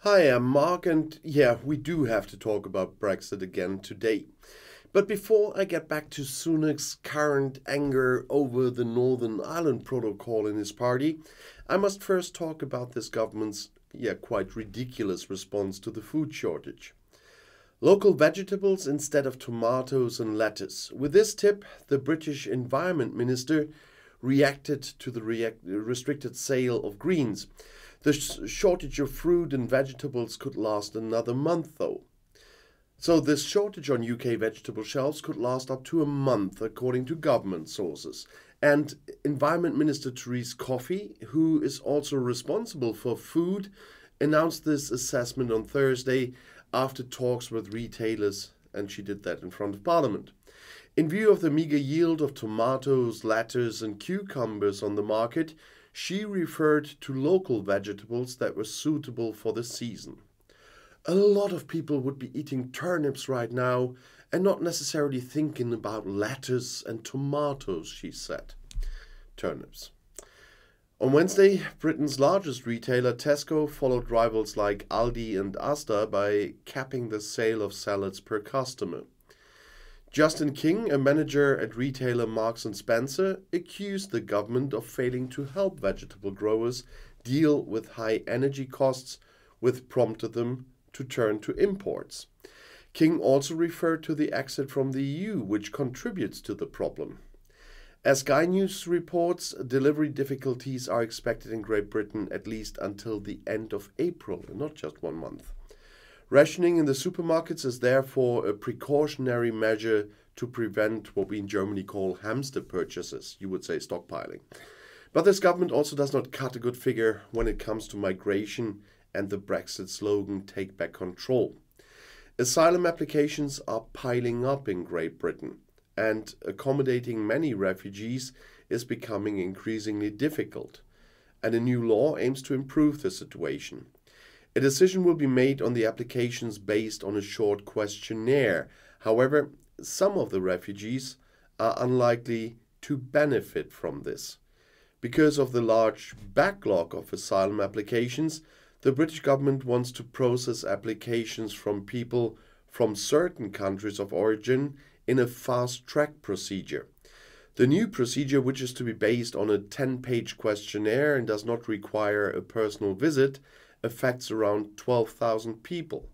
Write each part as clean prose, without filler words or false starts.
Hi, I'm Mark, and yeah, we do have to talk about Brexit again today. But before I get back to Sunak's current anger over the Northern Ireland Protocol in his party, I must first talk about this government's, quite ridiculous response to the food shortage. Local vegetables instead of tomatoes and lettuce. With this tip, the British Environment Minister reacted to the restricted sale of greens. The shortage of fruit and vegetables could last another month, though. So, this shortage on UK vegetable shelves could last up to a month, according to government sources. And Environment Minister Therese Coffey, who is also responsible for food, announced this assessment on Thursday after talks with retailers, and she did that in front of Parliament. In view of the meager yield of tomatoes, lettuce, and cucumbers on the market, she referred to local vegetables that were suitable for the season. A lot of people would be eating turnips right now and not necessarily thinking about lettuce and tomatoes, she said. Turnips. On Wednesday, Britain's largest retailer, Tesco, followed rivals like Aldi and Asda by capping the sale of salads per customer. Justin King, a manager at retailer Marks & Spencer, accused the government of failing to help vegetable growers deal with high energy costs, which prompted them to turn to imports. King also referred to the exit from the EU, which contributes to the problem. As Sky News reports, delivery difficulties are expected in Great Britain at least until the end of April, and not just 1 month. Rationing in the supermarkets is therefore a precautionary measure to prevent what we in Germany call hamster purchases, you would say stockpiling. But this government also does not cut a good figure when it comes to migration and the Brexit slogan, "Take back control." Asylum applications are piling up in Great Britain, and accommodating many refugees is becoming increasingly difficult. And a new law aims to improve the situation. A decision will be made on the applications based on a short questionnaire. However, some of the refugees are unlikely to benefit from this. Because of the large backlog of asylum applications, the British government wants to process applications from people from certain countries of origin in a fast-track procedure. The new procedure, which is to be based on a 10-page questionnaire and does not require a personal visit, affects around 12,000 people.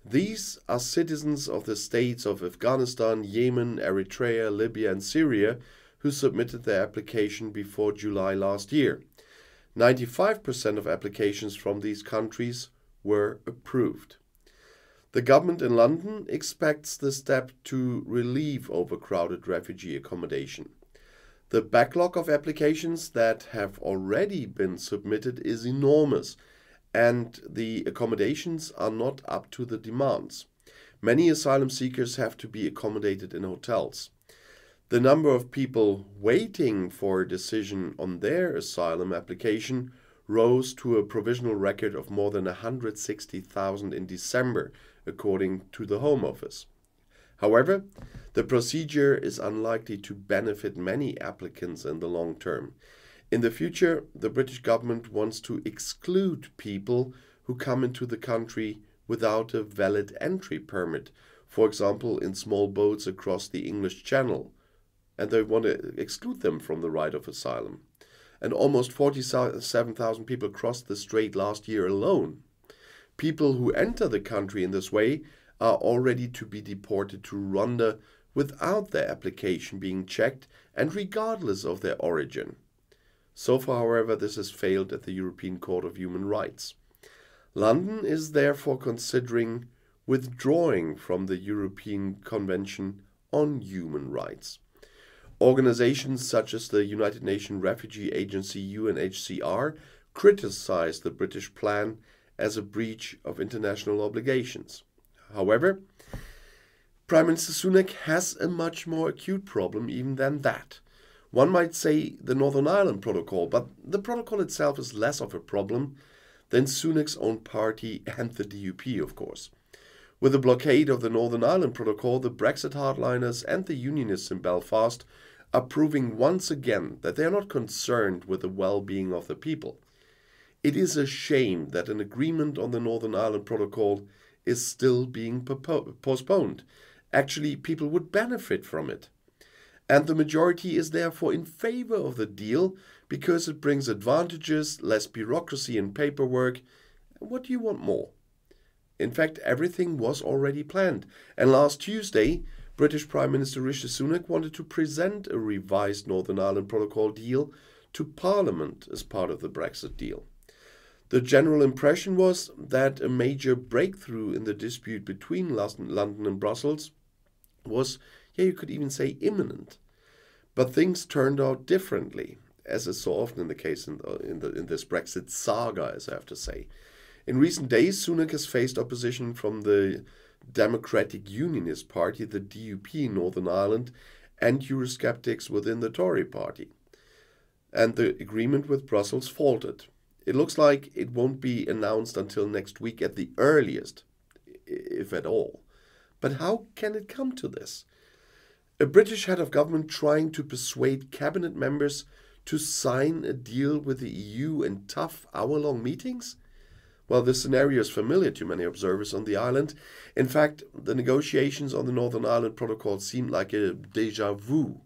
These are citizens of the states of Afghanistan, Yemen, Eritrea, Libya, and Syria who submitted their application before July last year. 95% of applications from these countries were approved. The government in London expects the step to relieve overcrowded refugee accommodation. The backlog of applications that have already been submitted is enormous, and the accommodations are not up to the demands. Many asylum seekers have to be accommodated in hotels. The number of people waiting for a decision on their asylum application rose to a provisional record of more than 160,000 in December, according to the Home Office. However, the procedure is unlikely to benefit many applicants in the long term. In the future, the British government wants to exclude people who come into the country without a valid entry permit, for example, in small boats across the English Channel, and they want to exclude them from the right of asylum. And almost 47,000 people crossed the strait last year alone. People who enter the country in this way are already to be deported to Rwanda without their application being checked and regardless of their origin. So far, however, this has failed at the European Court of Human Rights. London is therefore considering withdrawing from the European Convention on Human Rights. Organizations such as the United Nations Refugee Agency UNHCR criticized the British plan as a breach of international obligations. However, Prime Minister Sunak has a much more acute problem even than that. One might say the Northern Ireland Protocol, but the protocol itself is less of a problem than Sunak's own party and the DUP, of course. With the blockade of the Northern Ireland Protocol, the Brexit hardliners and the unionists in Belfast are proving once again that they are not concerned with the well-being of the people. It is a shame that an agreement on the Northern Ireland Protocol is still being postponed. Actually, people would benefit from it. And the majority is therefore in favor of the deal because it brings advantages, less bureaucracy and paperwork. What do you want more? In fact, everything was already planned. And last Tuesday, British Prime Minister Rishi Sunak wanted to present a revised Northern Ireland Protocol deal to Parliament as part of the Brexit deal. The general impression was that a major breakthrough in the dispute between London and Brussels was, you could even say, imminent. But things turned out differently, as is so often in the case in this Brexit saga, as I have to say. In recent days, Sunak has faced opposition from the Democratic Unionist Party, the DUP in Northern Ireland, and Eurosceptics within the Tory party. And the agreement with Brussels faltered. It looks like it won't be announced until next week at the earliest, if at all. But how can it come to this? A British head of government trying to persuade cabinet members to sign a deal with the EU in tough hour-long meetings? Well, this scenario is familiar to many observers on the island. In fact, the negotiations on the Northern Ireland Protocol seem like a déjà vu.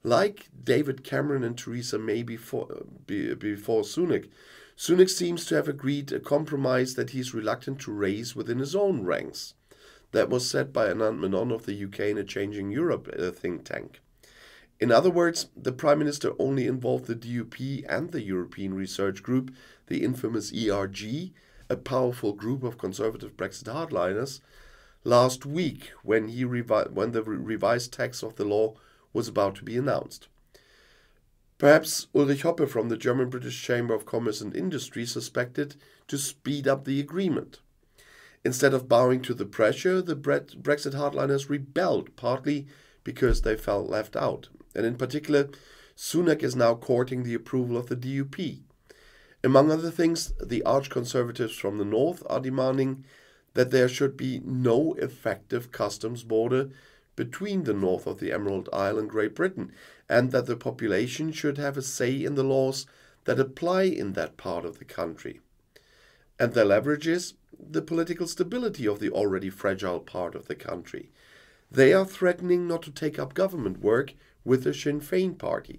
Like David Cameron and Theresa May before Sunak, Sunak seems to have agreed a compromise that he's reluctant to raise within his own ranks. That was said by Anand Menon of the UK in a Changing Europe think tank. In other words, the Prime Minister only involved the DUP and the European Research Group, the infamous ERG, a powerful group of conservative Brexit hardliners, last week when the revised text of the law was about to be announced. Perhaps Ulrich Hoppe from the German-British Chamber of Commerce and Industry suspected to speed up the agreement. Instead of bowing to the pressure, the Brexit hardliners rebelled, partly because they felt left out. And in particular, Sunak is now courting the approval of the DUP. Among other things, the arch-conservatives from the north are demanding that there should be no effective customs border between the north of the Emerald Isle and Great Britain, and that the population should have a say in the laws that apply in that part of the country. And their leverage is the political stability of the already fragile part of the country. They are threatening not to take up government work with the Sinn Féin party.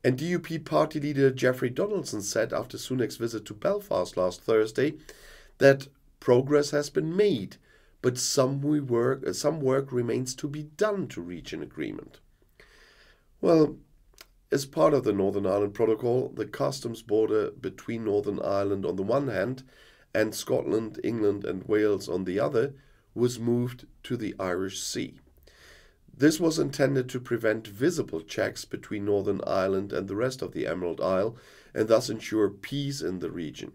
And DUP party leader Geoffrey Donaldson said after Sunak's visit to Belfast last Thursday that progress has been made, but some work remains to be done to reach an agreement. Well, as part of the Northern Ireland Protocol, the customs border between Northern Ireland on the one hand and Scotland, England and Wales on the other was moved to the Irish Sea. This was intended to prevent visible checks between Northern Ireland and the rest of the Emerald Isle and thus ensure peace in the region.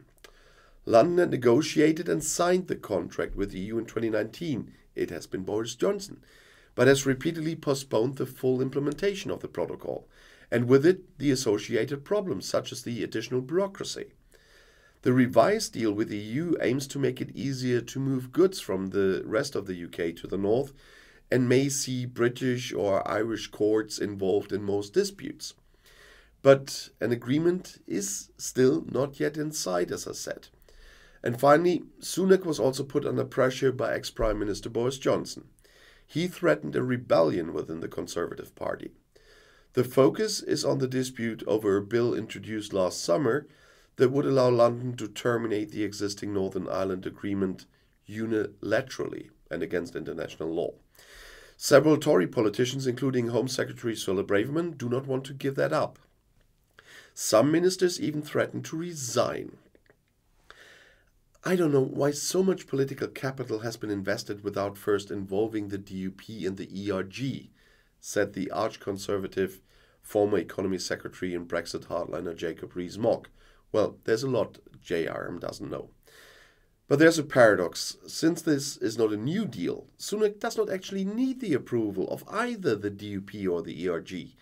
London had negotiated and signed the contract with the EU in 2019. It has been Boris Johnson, but has repeatedly postponed the full implementation of the protocol, and with it the associated problems such as the additional bureaucracy. The revised deal with the EU aims to make it easier to move goods from the rest of the UK to the north and may see British or Irish courts involved in most disputes. But an agreement is still not yet in sight, as I said. And finally, Sunak was also put under pressure by ex-Prime Minister Boris Johnson. He threatened a rebellion within the Conservative Party. The focus is on the dispute over a bill introduced last summer that would allow London to terminate the existing Northern Ireland Agreement unilaterally and against international law. Several Tory politicians, including Home Secretary Suella Braverman, do not want to give that up. Some ministers even threaten to resign. I don't know why so much political capital has been invested without first involving the DUP and the ERG, said the arch-conservative former Economy Secretary and Brexit hardliner Jacob Rees-Mogg. Well, there's a lot JRM doesn't know. But there's a paradox. Since this is not a new deal, Sunak does not actually need the approval of either the DUP or the ERG.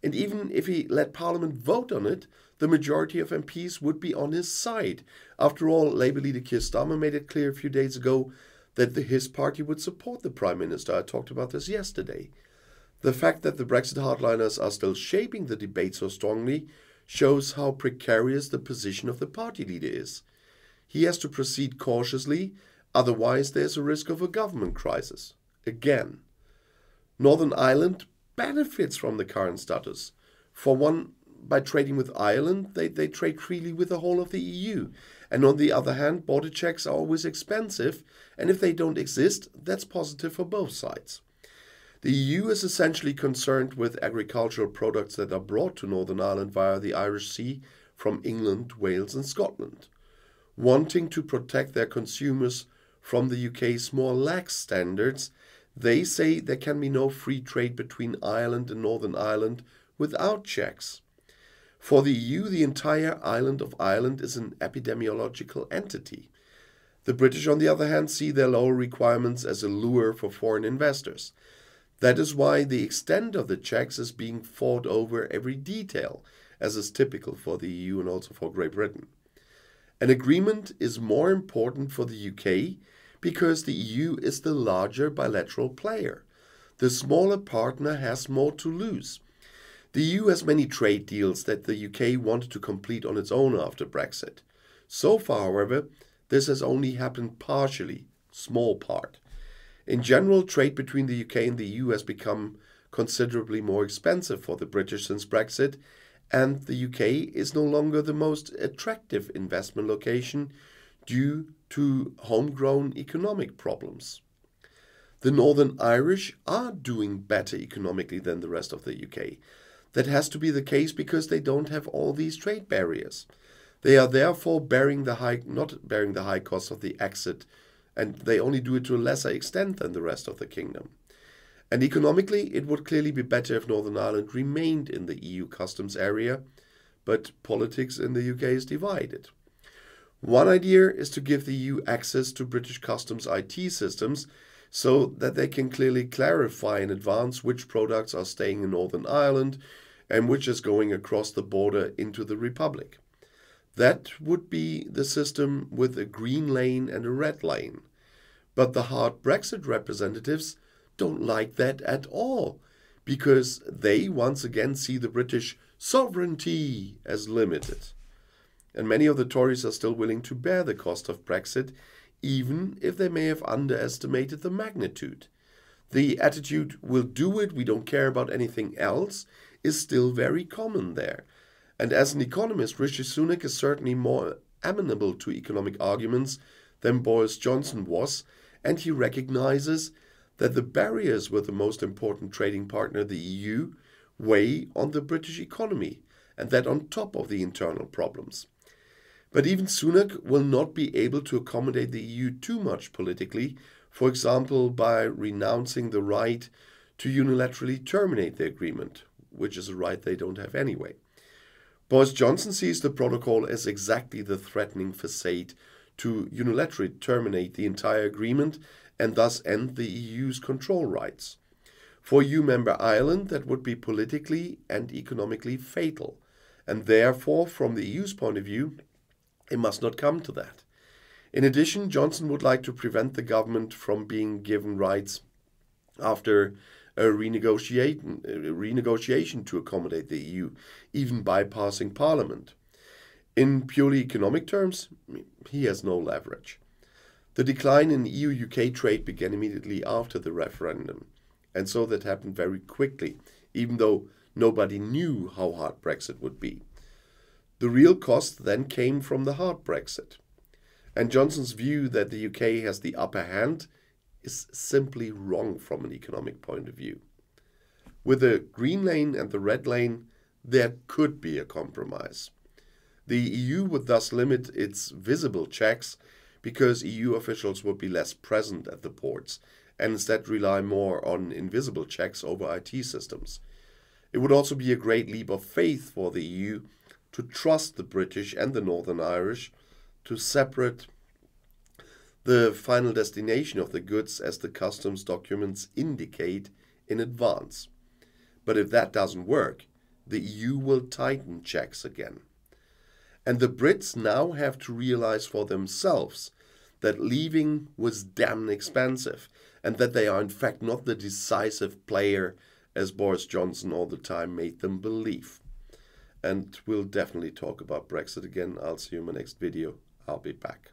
And even if he let Parliament vote on it, the majority of MPs would be on his side. After all, Labour leader Keir Starmer made it clear a few days ago that his party would support the Prime Minister. I talked about this yesterday. The fact that the Brexit hardliners are still shaping the debate so strongly shows how precarious the position of the party leader is. He has to proceed cautiously, otherwise there's a risk of a government crisis. Again, Northern Ireland benefits from the current status. For one, by trading with Ireland, they trade freely with the whole of the EU. And on the other hand, border checks are always expensive, and if they don't exist, that's positive for both sides. The EU is essentially concerned with agricultural products that are brought to Northern Ireland via the Irish Sea from England, Wales and Scotland. Wanting to protect their consumers from the UK's more lax standards, they say there can be no free trade between Ireland and Northern Ireland without checks. For the EU, the entire island of Ireland is an epidemiological entity. The British, on the other hand, see their lower requirements as a lure for foreign investors. That is why the extent of the checks is being fought over every detail, as is typical for the EU and also for Great Britain. An agreement is more important for the UK because the EU is the larger bilateral player. The smaller partner has more to lose. The EU has many trade deals that the UK wanted to complete on its own after Brexit. So far, however, this has only happened partially, small part. In general, trade between the UK and the EU has become considerably more expensive for the British since Brexit, and the UK is no longer the most attractive investment location due to homegrown economic problems. The Northern Irish are doing better economically than the rest of the UK. That has to be the case because they don't have all these trade barriers. They are therefore not bearing the high cost of the exit, and they only do it to a lesser extent than the rest of the kingdom. And economically, it would clearly be better if Northern Ireland remained in the EU customs area, but politics in the UK is divided. One idea is to give the EU access to British customs IT systems so that they can clearly clarify in advance which products are staying in Northern Ireland and which is going across the border into the Republic. That would be the system with a green lane and a red lane. But the hard Brexit representatives don't like that at all, because they once again see the British sovereignty as limited. And many of the Tories are still willing to bear the cost of Brexit, even if they may have underestimated the magnitude. The attitude, we'll do it, we don't care about anything else, is still very common there. And as an economist, Rishi Sunak is certainly more amenable to economic arguments than Boris Johnson was, and he recognizes that the barriers with the most important trading partner, the EU, weigh on the British economy, and that on top of the internal problems. But even Sunak will not be able to accommodate the EU too much politically, for example, by renouncing the right to unilaterally terminate the agreement, which is a right they don't have anyway. Boris Johnson sees the protocol as exactly the threatening facade to unilaterally terminate the entire agreement and thus end the EU's control rights. For EU member Ireland, that would be politically and economically fatal, and therefore, from the EU's point of view, it must not come to that. In addition, Johnson would like to prevent the government from being given rights after a renegotiation to accommodate the EU, even bypassing Parliament. In purely economic terms, he has no leverage. The decline in EU-UK trade began immediately after the referendum, and so that happened very quickly, even though nobody knew how hard Brexit would be. The real cost then came from the hard Brexit. And Johnson's view that the UK has the upper hand is simply wrong from an economic point of view. With the green lane and the red lane, there could be a compromise. The EU would thus limit its visible checks because EU officials would be less present at the ports and instead rely more on invisible checks over IT systems. It would also be a great leap of faith for the EU to trust the British and the Northern Irish to separate the final destination of the goods as the customs documents indicate in advance. But if that doesn't work, the EU will tighten checks again. And the Brits now have to realize for themselves that leaving was damn expensive and that they are in fact not the decisive player as Boris Johnson all the time made them believe. and we'll definitely talk about Brexit again. I'll see you in my next video. I'll be back.